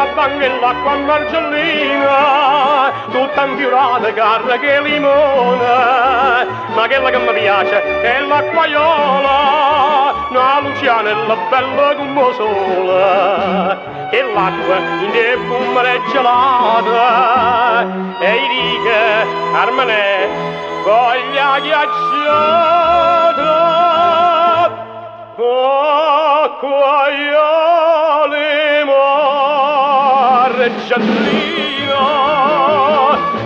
la banca e l'acqua margellina, tutta infiorata, carne che limone, ma quella che mi piace è l'acquaiola, una lucianella bella come sole, e l'acqua in te fumare gelata, e i righe armane voglia ghiacciata, acquaioli margellina,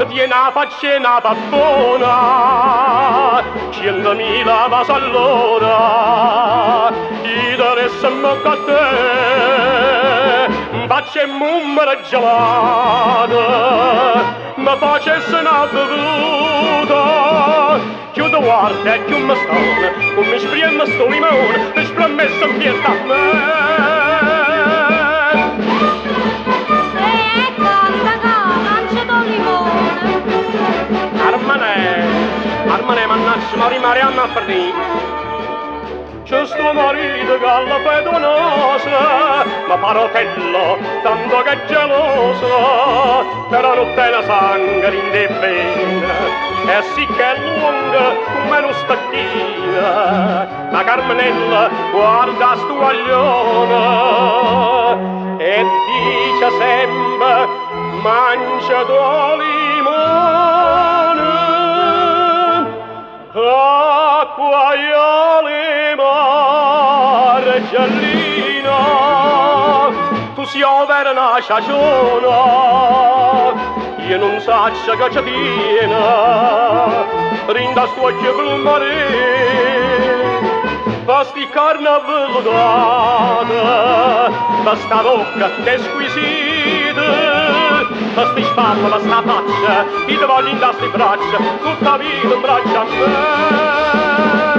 tiene una faccia e una pappona, 100.000 vasi all'ora, interessano a te, faccia e mummere gelata, ma facesse una bevuta, chiudo guarda e chiudo stone, un mi sprema sto limone, mi spremessa in pietà a me. Armane mannaggia, ma rimariamo a perdere. C'è sto marito che alla fedonosa, ma parotello, tanto che è geloso, però non te la sangue in te bene, e sì che è lunga come una stacchina, ma Carmenella guarda sto aglione, e dice sempre, mangia tuo limone, acquaioli margellina, tu si overa una sciagione, io non saccia che ci tiene, rinda sto occhio blu marino, basti carne vellutata, basta bocca che squisita, basti spalle, basta faccia, io ti voglio in sti braccia, tutta vita in braccia a me.